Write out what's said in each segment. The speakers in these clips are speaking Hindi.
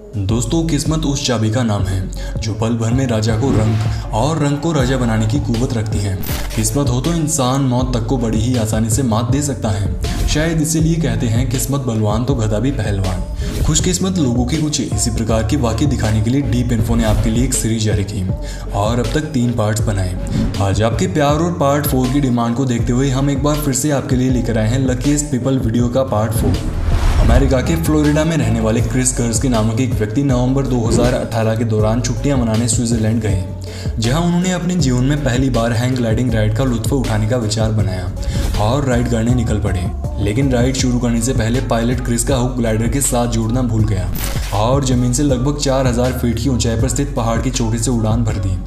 दोस्तों, किस्मत उस चाबी का नाम है जो पल भर में राजा को रंग और रंग को राजा बनाने की कुव्वत रखती है। किस्मत हो तो इंसान मौत तक को बड़ी ही आसानी से मात दे सकता है। शायद इसीलिए कहते हैं किस्मत बलवान तो गधा भी पहलवान। खुशकिस्मत लोगों की कुछ इसी प्रकार की वाकई दिखाने के लिए डीप इन्फो ने आपके लिए एक सीरीज जारी की और अब तक 3 पार्ट्स बनाए। आज आपके प्यार और पार्ट 4 की डिमांड को देखते हुए हम एक बार फिर से आपके लिए लेकर आए हैं लकीस्ट पीपल वीडियो का पार्ट 4। अमेरिका के फ्लोरिडा में रहने वाले क्रिस कर्स के नामक एक व्यक्ति नवंबर 2018 के दौरान छुट्टियां मनाने स्विट्जरलैंड गए, जहां उन्होंने अपने जीवन में पहली बार हैंग ग्लाइडिंग राइड का लुत्फ उठाने का विचार बनाया और राइड करने निकल पड़े। लेकिन राइड शुरू करने से पहले पायलट क्रिस का हुक ग्लाइडर के साथ जोड़ना भूल गया और जमीन से लगभग 4000 फीट की ऊंचाई पर स्थित पहाड़ की चोटी से उड़ान भर दी।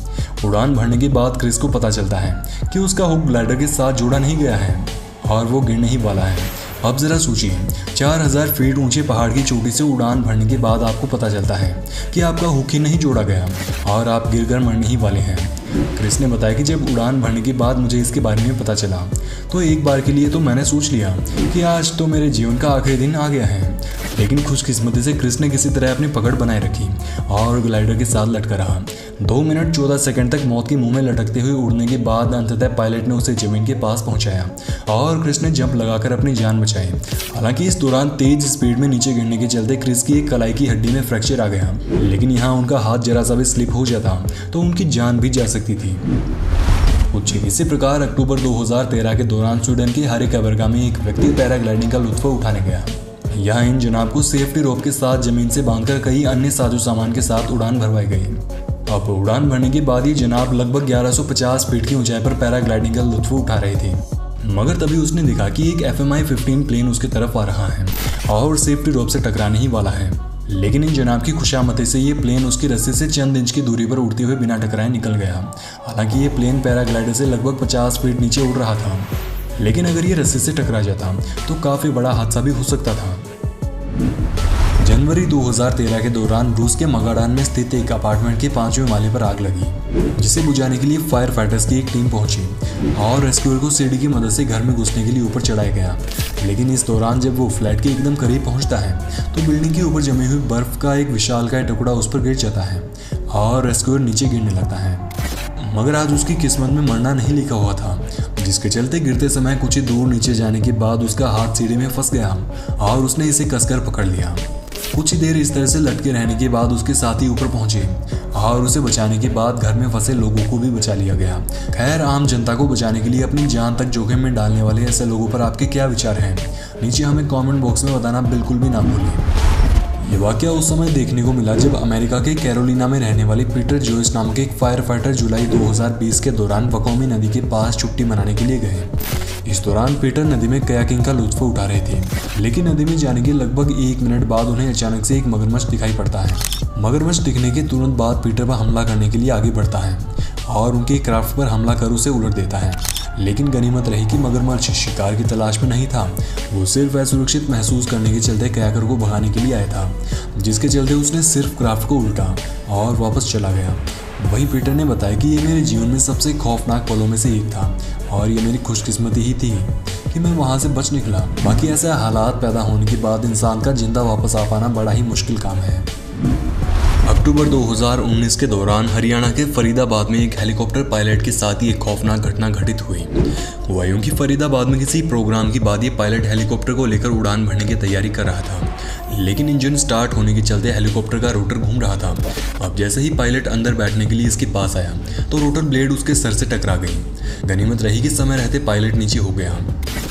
उड़ान भरने के बाद क्रिस को पता चलता है कि उसका हुक ग्लाइडर के साथ जोड़ा नहीं गया है और वो गिरने ही वाला है। अब जरा सोचिए, 4000 फीट ऊंचे पहाड़ की चोटी से उड़ान भरने के बाद आपको पता चलता है कि आपका हुक ही नहीं जोड़ा गया और आप गिरकर मरने ही वाले हैं। क्रिस ने बताया कि जब उड़ान भरने के बाद मुझे इसके बारे में पता चला तो एक बार के लिए तो मैंने सोच लिया कि आज तो मेरे जीवन का आखिरी दिन आ गया है। लेकिन खुशकिस्मती से क्रिस ने किसी तरह अपनी पकड़ बनाए रखी और ग्लाइडर के साथ लटका रहा। 2 मिनट 14 सेकंड तक मौत के मुंह में लटकते हुए उड़ने के बाद अंततः पायलट ने उसे जमीन के पास पहुंचाया और क्रिस ने जंप लगाकर अपनी जान बचाई। हालांकि इस दौरान तेज स्पीड में नीचे गिरने के चलते क्रिस की एक कलाई की हड्डी में फ्रैक्चर आ गया, लेकिन यहाँ उनका हाथ जरा सा भी स्लिप हो जाता तो उनकी जान भी जा सकती थी। कुछ इसी प्रकार अक्टूबर 2013 के दौरान स्वीडन के हरिकबर्गा में एक व्यक्ति पैराग्लाइडिंग का लुत्फ उठाने गया। यहाँ इन जनाब को सेफ्टी रोप के साथ जमीन से बांधकर कई अन्य साजो सामान के साथ उड़ान भरवाई गई। अब उड़ान भरने के बाद ये जनाब लगभग 1150 फीट की ऊंचाई पर पैराग्लाइडिंग का लुत्फ उठा रहे थे, मगर तभी उसने देखा कि एक FMI-15 प्लेन उसके तरफ आ रहा है और सेफ्टी रोप से टकराने ही वाला है। लेकिन इन जनाब की खुशामती से ये प्लेन उसकी रस्सी से चंद इंच की दूरी पर उड़ते हुए बिना टकराए निकल गया। हालांकि ये प्लेन पैराग्लाइडर से लगभग 50 फीट नीचे उड़ रहा था, लेकिन अगर ये रस्सी से टकरा जाता तो काफ़ी बड़ा हादसा भी हो सकता था। जनवरी 2013 के दौरान रूस के मगाडान में स्थित एक अपार्टमेंट के 5वें माले पर आग लगी, जिसे बुझाने के लिए फायर फाइटर्स की एक टीम पहुंची और रेस्क्यूअर को सीढ़ी की मदद से घर में घुसने के लिए ऊपर चढ़ाया गया। लेकिन इस दौरान जब वो फ्लैट के एकदम करीब पहुंचता है तो बिल्डिंग के ऊपर जमी हुई बर्फ का एक विशालकाय टुकड़ा उस पर गिर जाता है और रेस्क्यूअर नीचे गिरने लगता है। मगर आज उसकी किस्मत में मरना नहीं लिखा हुआ था, जिसके चलते गिरते समय कुछ ही दूर नीचे जाने के बाद उसका हाथ सीढ़ी में फंस गया और उसने इसे कसकर पकड़ लिया। कुछ ही देर इस तरह से लटके रहने के बाद उसके साथी ऊपर पहुंचे और उसे बचाने के बाद घर में फंसे लोगों को भी बचा लिया गया। खैर, आम जनता को बचाने के लिए अपनी जान तक जोखिम में डालने वाले ऐसे लोगों पर आपके क्या विचार हैं? नीचे हमें कमेंट बॉक्स में बताना बिल्कुल भी ना भूलिए। ये वाकया उस समय देखने को मिला जब अमेरिका के कैरोलिना में रहने वाले पीटर जोइस नामक एक फायर फाइटर जुलाई 2020 के दौरान वकोमी नदी के पास छुट्टी मनाने के लिए गए। इस दौरान पीटर नदी में कयाकिंग का लुत्फ उठा रहे थे, लेकिन नदी में जाने के लगभग 1 मिनट बाद उन्हें अचानक से एक मगरमच्छ दिखाई पड़ता है। मगरमच्छ दिखने के तुरंत बाद पीटर पर हमला करने के लिए आगे बढ़ता है और उनके क्राफ्ट पर हमला कर उसे उलट देता है। लेकिन गनीमत रही कि मगरमच्छ शिकार की तलाश में नहीं था, वो सिर्फ असुरक्षित महसूस करने के चलते कयाकर को भगाने के लिए आया था, जिसके चलते उसने सिर्फ क्राफ्ट को उल्टा और वापस चला गया। वहीं पीटर ने बताया कि ये मेरे जीवन में सबसे खौफनाक पलों में से एक था और ये मेरी खुशकिस्मती ही थी कि मैं वहाँ से बच निकला। बाकी ऐसे हालात पैदा होने के बाद इंसान का जिंदा वापस आ पाना बड़ा ही मुश्किल काम है। अक्टूबर 2019 के दौरान हरियाणा के फरीदाबाद में एक हेलीकॉप्टर पायलट के साथ ही एक खौफनाक घटना घटित हुई। हुआ यूं कि फरीदाबाद में किसी प्रोग्राम के बाद ये पायलट हेलीकॉप्टर को लेकर उड़ान भरने की तैयारी कर रहा था, लेकिन इंजन स्टार्ट होने के चलते हेलीकॉप्टर का रोटर घूम रहा था। अब जैसे ही पायलट अंदर बैठने के लिए इसके पास आया तो रोटर ब्लेड उसके सर से टकरा गई। गनीमत रही कि समय रहते पायलट नीचे हो गया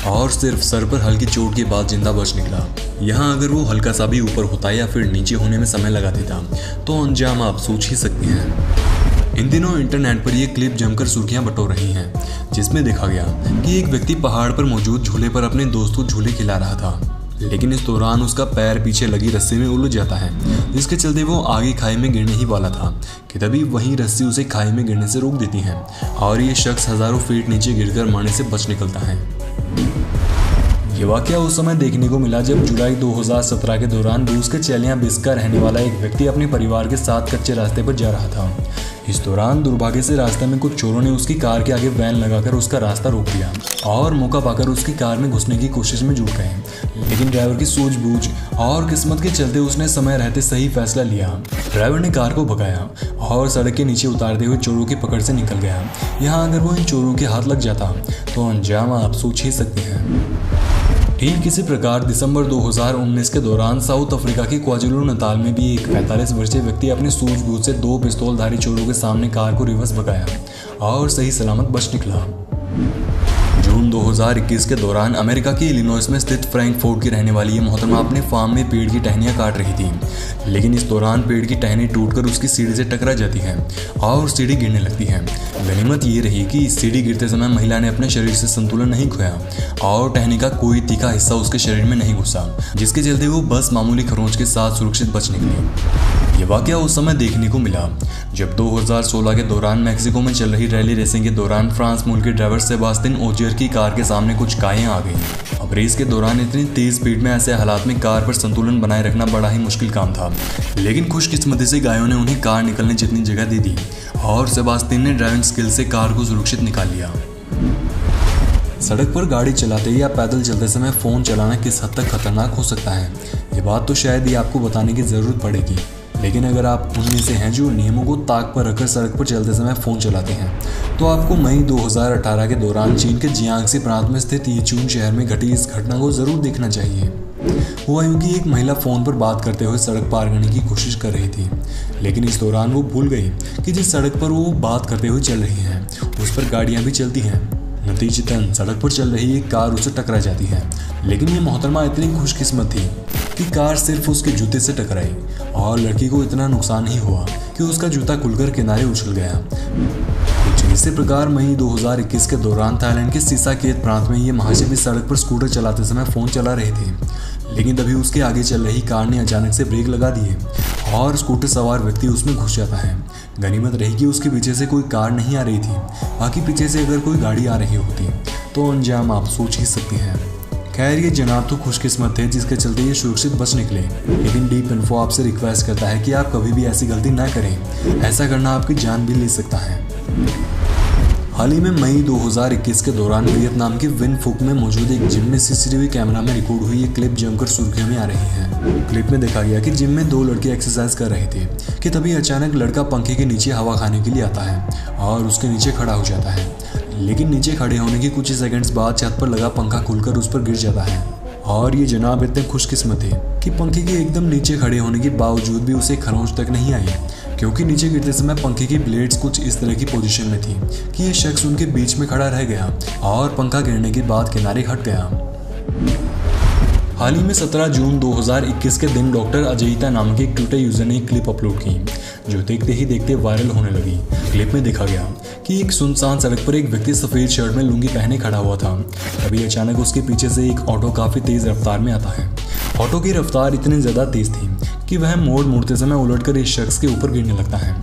और सिर्फ सर पर हल्की चोट के बाद जिंदा बच निकला। यहाँ अगर वो हल्का सा भी ऊपर होता या फिर नीचे होने में समय लगा देता तो अंजाम आप सोच ही सकते हैं। इन दिनों इंटरनेट पर ये क्लिप जमकर सुर्खियां बटोर रही हैं, जिसमें देखा गया कि एक व्यक्ति पहाड़ पर मौजूद झूले पर अपने दोस्त को झूले खिला रहा था, लेकिन इस दौरान उसका पैर पीछे लगी रस्सी में उलझ जाता है, जिसके चलते वो आगे खाई में गिरने ही वाला था कि तभी वही रस्सी उसे खाई में गिरने से रोक देती है और ये शख्स हजारों फीट नीचे गिरकर मरने से बच निकलता है। ये वाकया उस समय देखने को मिला जब जुलाई 2017 के दौरान रूस के चेल्याबिंस्क का रहने वाला एक व्यक्ति अपने परिवार के साथ कच्चे रास्ते पर जा रहा था। इस दौरान दुर्भाग्य से रास्ते में कुछ चोरों ने उसकी कार के आगे वैन लगाकर उसका रास्ता रोक दिया और मौका पाकर उसकी कार में घुसने की कोशिश में जुट गए। लेकिन ड्राइवर की सूझबूझ और किस्मत के चलते उसने समय रहते सही फैसला लिया। ड्राइवर ने कार को भगाया और सड़क के नीचे उतारते हुए चोरों की पकड़ से निकल गया। यहाँ अगर वो इन चोरों के हाथ लग जाता तो अंजाम आप सोच ही सकते हैं। ठीक इसी प्रकार दिसंबर 2019 के दौरान साउथ अफ्रीका के क्वाजुलु नताल में भी एक 45 वर्षीय व्यक्ति अपनी सूझबूझ से 2 पिस्तौलधारी चोरों के सामने कार को रिवर्स भगाया और सही सलामत बच निकला। जून 2021 के दौरान अमेरिका के इलिनॉइस में स्थित फ्रैंकफर्ट की रहने वाली ये मोहतरमा अपने फार्म में पेड़ की टहनियां काट रही थी। लेकिन इस दौरान पेड़ की टहनी टूटकर उसकी सीढ़ी से टकरा जाती है और सीढ़ी गिरने लगती है। गनीमत ये रही कि सीढ़ी गिरते समय महिला ने अपने शरीर से संतुलन नहीं खोया और टहनी का कोई तीखा हिस्सा उसके शरीर में नहीं घुसा, जिसके चलते वो बस मामूली खरोंच के साथ सुरक्षित बच निकली। ये वाकया उस समय देखने को मिला जब 2016 के दौरान मैक्सिको में चल रही रैली रेसिंग के दौरान फ्रांस मूल के ड्राइवर सेबास्टियन ओजियर की कार के सामने कुछ गायें आ गईं। अब रेस के दौरान इतनी तेज स्पीड में ऐसे हालात में कार पर संतुलन बनाए रखना बड़ा ही मुश्किल काम था। लेकिन खुशकिस्मती से गायों ने उन्हें कार निकलने जितनी जगह दे दी और सेबास्टियन ने ड्राइविंग स्किल से कार को सुरक्षित निकाल लिया। सड़क पर गाड़ी चलाते या पैदल चलते समय फ़ोन चलाना किस हद तक खतरनाक हो सकता है, ये बात तो शायद ही आपको बताने की ज़रूरत पड़ेगी। लेकिन अगर आप उनमें से हैं जो नियमों को ताक पर रखकर सड़क पर चलते समय फ़ोन चलाते हैं, तो आपको मई 2018 के दौरान चीन के जियांगसी प्रांत में स्थित यीचुन शहर में घटी इस घटना को ज़रूर देखना चाहिए। हुआ यूँ कि एक महिला फ़ोन पर बात करते हुए सड़क पार करने की कोशिश कर रही थी, लेकिन इस दौरान वो भूल गई कि जिस सड़क पर वो बात करते हुए चल रही हैं उस पर गाड़ियाँ भी चलती हैं। नतीजतन सड़क पर चल रही एक कार उसे टकरा जाती है। लेकिन ये मोहतरमा इतनी खुशकिस्मत थी कि कार सिर्फ उसके जूते से टकराई और लड़की को इतना नुकसान नहीं हुआ कि उसका जूता खुलकर किनारे उछल गया। कुछ इसी प्रकार मई 2021 के दौरान थाईलैंड के सीसाकेत प्रांत में ये महाशय सड़क पर स्कूटर चलाते समय फ़ोन चला रहे थे। लेकिन तभी उसके आगे चल रही कार ने अचानक से ब्रेक लगा दिए और स्कूटर सवार व्यक्ति उसमें घुस जाता है। गनीमत रही कि उसके पीछे से कोई कार नहीं आ रही थी, बाकी पीछे से अगर कोई गाड़ी आ रही होती तो अंजाम आप सोच ही सकते हैं। खैर ये जनाब तो खुशकिस्मत थे जिसके चलते ये सुरक्षित बच निकले। लेकिन डीप इन्फो आपसे रिक्वेस्ट करता है कि आप कभी भी ऐसी गलती ना करें, ऐसा करना आपकी जान भी ले सकता है। हाल ही में मई 2021 के दौरान वियतनाम के विन फुक में मौजूद एक जिम में सीसीटीवी कैमरा में रिकॉर्ड हुई ये क्लिप जमकर सुर्खियों में आ रही है। क्लिप में देखा गया कि जिम में 2 लड़के एक्सरसाइज कर रहे थे कि तभी अचानक लड़का पंखे के नीचे हवा खाने के लिए आता है और उसके नीचे खड़ा हो जाता है। लेकिन नीचे खड़े होने के कुछ ही सेकंड्स बाद छत पर लगा पंखा खुलकर उस पर गिर जाता है और ये जनाब इतने खुशकिस्मत थे कि पंखे के एकदम नीचे खड़े होने के बावजूद भी उसे खरोंच तक नहीं आई, क्योंकि नीचे गिरते समय पंखे की ब्लेड्स कुछ इस तरह की पोजीशन में थी कि ये शख्स उनके बीच में खड़ा रह गया और पंखा गिरने के बाद किनारे हट गया। हाल ही में 17 जून 2021 के दिन डॉक्टर अजयिता नाम के एक ट्विटर यूजर ने एक क्लिप अपलोड की जो देखते ही देखते वायरल होने लगी। क्लिप में देखा गया कि एक सुनसान सड़क पर एक व्यक्ति सफ़ेद शर्ट में लुंगी पहने खड़ा हुआ था। तभी अचानक उसके पीछे से एक ऑटो काफ़ी तेज़ रफ्तार में आता है। ऑटो की रफ्तार इतनी ज़्यादा तेज़ थी कि वह मोड़ते समय उलटकर इस शख्स के ऊपर गिरने लगता है।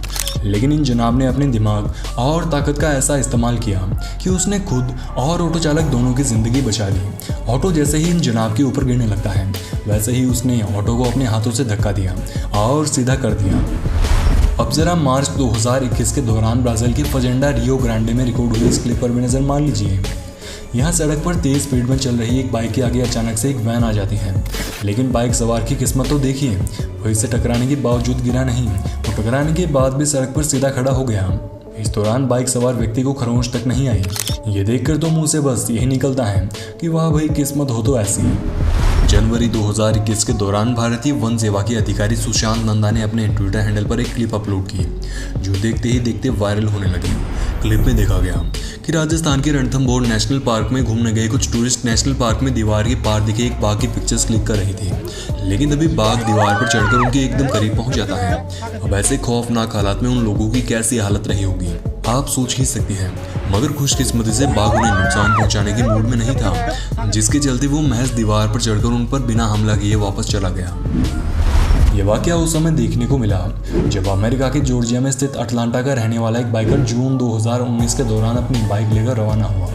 लेकिन इन जनाब ने अपने दिमाग और ताकत का ऐसा इस्तेमाल किया कि उसने खुद और ऑटो चालक दोनों की ज़िंदगी बचा ली। ऑटो जैसे ही इन जनाब के ऊपर गिरने लगता है वैसे ही उसने ऑटो को अपने हाथों से धक्का दिया और सीधा कर दिया। अब जरा मार्च 2021 के दौरान ब्राज़ील के फजेंडा रियो ग्रांडे में रिकॉर्ड हुई इस क्लिप पर भी नज़र मार लीजिए। यहाँ सड़क पर तेज़ स्पीड में चल रही एक बाइक के आगे अचानक से एक वैन आ जाती है। लेकिन बाइक सवार की किस्मत तो देखिए, वो इससे टकराने के बावजूद गिरा नहीं, वो टकराने के बाद भी सड़क पर सीधा खड़ा हो गया। इस दौरान बाइक सवार व्यक्ति को खरोंच तक नहीं आई। ये देखकर तो मुंह से बस यही निकलता है कि वाह भाई किस्मत हो तो ऐसी। जनवरी 2021 के दौरान भारतीय वन सेवा के अधिकारी सुशांत नंदा ने अपने ट्विटर हैंडल पर एक क्लिप अपलोड की जो देखते ही देखते वायरल होने लगी। क्लिप में देखा गया कि राजस्थान के रणथंभौर नेशनल पार्क में घूमने गए कुछ टूरिस्ट नेशनल पार्क में दीवार के पार दिखे एक बाघ की पिक्चर्स क्लिक कर रही थी। लेकिन तभी बाघ दीवार पर चढ़कर उनके एकदम करीब पहुंच जाता है। अब ऐसे खौफनाक हालात में उन लोगों की कैसी हालत रही होगी आप सोच ही सकते हैं। मगर खुशकिस्मती से बाघ उन्हें नुकसान पहुंचाने के मूड में नहीं था, जिसके चलते वो महज दीवार पर चढ़कर उन पर बिना हमला किए वापस चला गया। यह वाकया उस समय देखने को मिला जब अमेरिका के जॉर्जिया में स्थित अटलांटा का रहने वाला एक बाइकर जून 2019 के दौरान अपनी बाइक लेकर रवाना हुआ।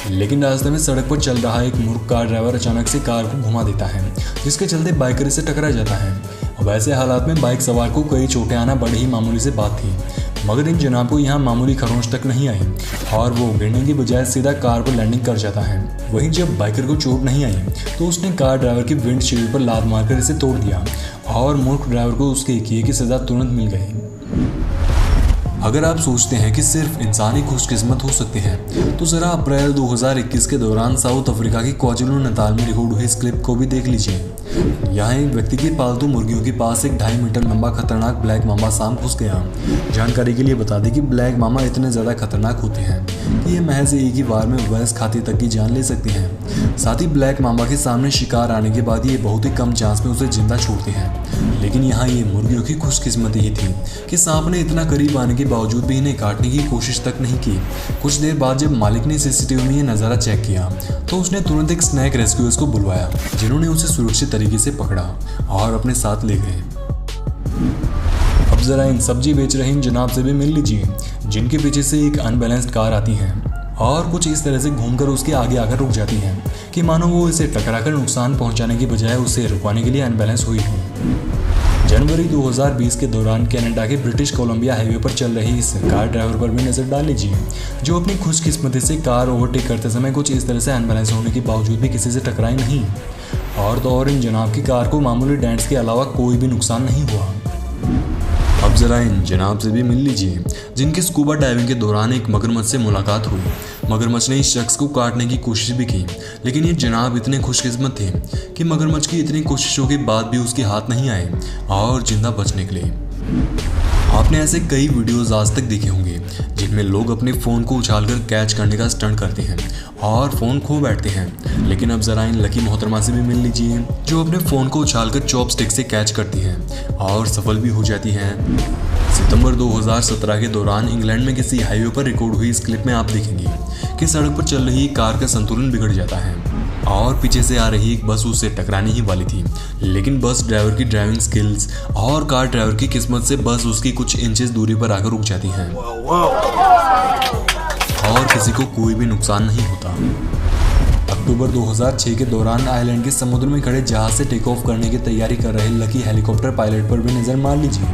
लेकिन रास्ते में सड़क पर चल रहा एक मूर्ख कार ड्राइवर अचानक से कार को घुमा देता है, जिसके चलते बाइकर से टकरा जाता है। अब ऐसे हालात में बाइक सवार को कई चोटें आना बड़ी ही मामूली से बात थी। मगर इन जनाब को यहाँ मामूली खरोंच तक नहीं आई और वो गिरने की बजाय सीधा कार पर लैंडिंग कर जाता है। वहीं जब बाइकर को चोट नहीं आई तो उसने कार ड्राइवर की विंडशील्ड पर लात मारकर इसे तोड़ दिया और मूर्ख ड्राइवर को उसके किए की सजा तुरंत मिल गई। अगर आप सोचते हैं कि सिर्फ इंसान ही खुशकिस्मत हो सकते हैं तो ज़रा अप्रैल 2021 के दौरान साउथ अफ्रीका की क्वाज़ुलु-नताल में रिकॉर्ड हुई इस क्लिप को भी देख लीजिए। यहाँ एक व्यक्ति की पालतू मुर्गियों के पास एक 2.5 मीटर लंबा खतरनाक ब्लैक मामा सांप घुस गया। जानकारी के लिए बता दें कि ब्लैक मामा इतने ज़्यादा खतरनाक होते हैं कि ये महज एक ही बार में वयस्क हाथी तक की जान ले सकते हैं। साथ ही ब्लैक मामा के सामने शिकार आने के बाद ये बहुत ही कम चांस में उसे जिंदा छोड़ते हैं। लेकिन यहाँ ये मुर्गियों की खुशकिस्मती ही थी कि सांप ने इतना करीब आने के बावजूद भी इन्हें काटने की कोशिश तक नहीं की। कुछ देर बाद जब मालिक ने सीसीटीवी में ये नज़ारा चेक किया तो उसने तुरंत एक स्नैक रेस्क्यूअर्स को बुलवाया, जिन्होंने उसे सुरक्षित तरीके से पकड़ा और अपने साथ ले गए। अब जरा इन सब्जी बेच रहे इन जनाब से भी मिल लीजिए, जिनके पीछे से एक अनबैलेंस्ड कार आती है और कुछ इस तरह से घूमकर उसके आगे आकर रुक जाती है कि मानो वो इसे टकराकर नुकसान पहुंचाने की बजाय उसे रुकवाने के लिए अनबैलेंस हुई हो। जनवरी 2020 के दौरान कनाडा के ब्रिटिश कोलंबिया हाईवे पर चल रही इस कार ड्राइवर पर भी नजर डाल लीजिए, जो अपनी खुशकिस्मती से कार ओवरटेक करते समय कुछ इस तरह से अनबैलेंस होने के बावजूद भी किसी से टकराई नहीं। और तो और इन जनाब की कार को मामूली डेंट्स के अलावा कोई भी नुकसान नहीं हुआ। अब जरा इन जनाब से भी मिल लीजिए, जिनकी स्कूबा डाइविंग के दौरान एक मगरमच्छ से मुलाकात हुई। मगरमच्छ ने इस शख्स को काटने की कोशिश भी की, लेकिन ये जनाब इतने खुशकिस्मत थे कि मगरमच्छ की इतनी कोशिशों के बाद भी उसके हाथ नहीं आए और जिंदा बचने के लिए। आपने ऐसे कई वीडियोस आज तक देखे होंगे जिनमें लोग अपने फ़ोन को उछालकर कैच करने का स्टंट करते हैं और फ़ोन खो बैठते हैं। लेकिन अब ज़रा इन लकी मोहतरमा से भी मिल लीजिए, जो अपने फ़ोन को उछालकर चॉपस्टिक से कैच करती हैं और सफल भी हो जाती हैं। सितंबर 2017 के दौरान इंग्लैंड में किसी हाईवे पर रिकॉर्ड हुई इस क्लिप में आप देखेंगे कि सड़क पर चल रही कार का संतुलन बिगड़ जाता है और पीछे से आ रही एक बस उससे टकराने ही वाली थी। लेकिन बस ड्राइवर की ड्राइविंग स्किल्स और कार ड्राइवर की किस्मत से बस उसकी कुछ इंचेस दूरी पर आकर रुक जाती है और किसी को कोई भी नुकसान नहीं होता। अक्टूबर 2006 के दौरान आयरलैंड के समुद्र में खड़े जहाज से टेक ऑफ करने की तैयारी कर रहे लकी हेलीकॉप्टर पायलट पर भी नजर मार लीजिए।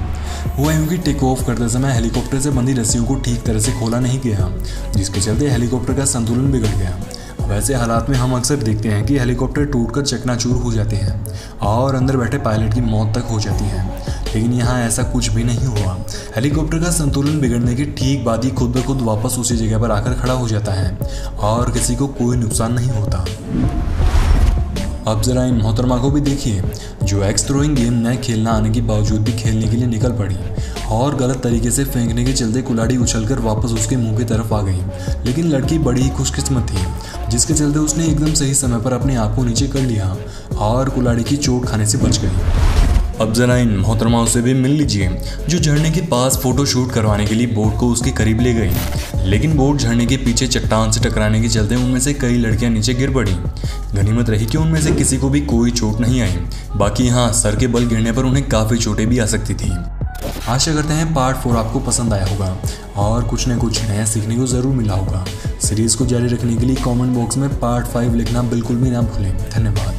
हुआ यूं कि टेक ऑफ करते समय हेलीकॉप्टर से बंधी रस्सियों को ठीक तरह से खोला नहीं गया, जिसके चलते हेलीकॉप्टर का संतुलन बिगड़ गया। वैसे हालात में हम अक्सर देखते हैं कि हेलीकॉप्टर टूटकर चकनाचूर हो जाते हैं और अंदर बैठे पायलट की मौत तक हो जाती है, लेकिन यहाँ ऐसा कुछ भी नहीं हुआ। हेलीकॉप्टर का संतुलन बिगड़ने के ठीक बाद ही खुद ब खुद वापस उसी जगह पर आकर खड़ा हो जाता है और किसी को कोई नुकसान नहीं होता। अब जरा इन मोहतरमा को भी देखिए, जो एक्स थ्रोइंग गेम न खेलना आने के बावजूद भी खेलने के लिए निकल पड़ी और गलत तरीके से फेंकने के चलते कुल्हाड़ी उछलकर वापस उसके मुंह की तरफ आ गई। लेकिन लड़की बड़ी ही खुशकिस्मत थी, जिसके चलते उसने एकदम सही समय पर अपने आप को नीचे कर लिया और कुल्हाड़ी की चोट खाने से बच गई। अब जरा इन मोहतरमाओं से भी मिल लीजिए, जो झरने के पास फोटो शूट करवाने के लिए बोट को उसके करीब ले गई। लेकिन बोट झरने के पीछे चट्टान से टकराने के चलते उनमें से कई लड़कियां नीचे गिर पड़ी। गनीमत रही कि उनमें से किसी को भी कोई चोट नहीं आई। बाकी हाँ, सर के बल गिरने पर उन्हें काफ़ी चोटें भी आ सकती थी। आशा करते हैं पार्ट 4 आपको पसंद आया होगा और कुछ न कुछ नया सीखने को ज़रूर मिला होगा। सीरीज़ को जारी रखने के लिए कमेंट बॉक्स में पार्ट 5 लिखना बिल्कुल भी ना भूलें। धन्यवाद।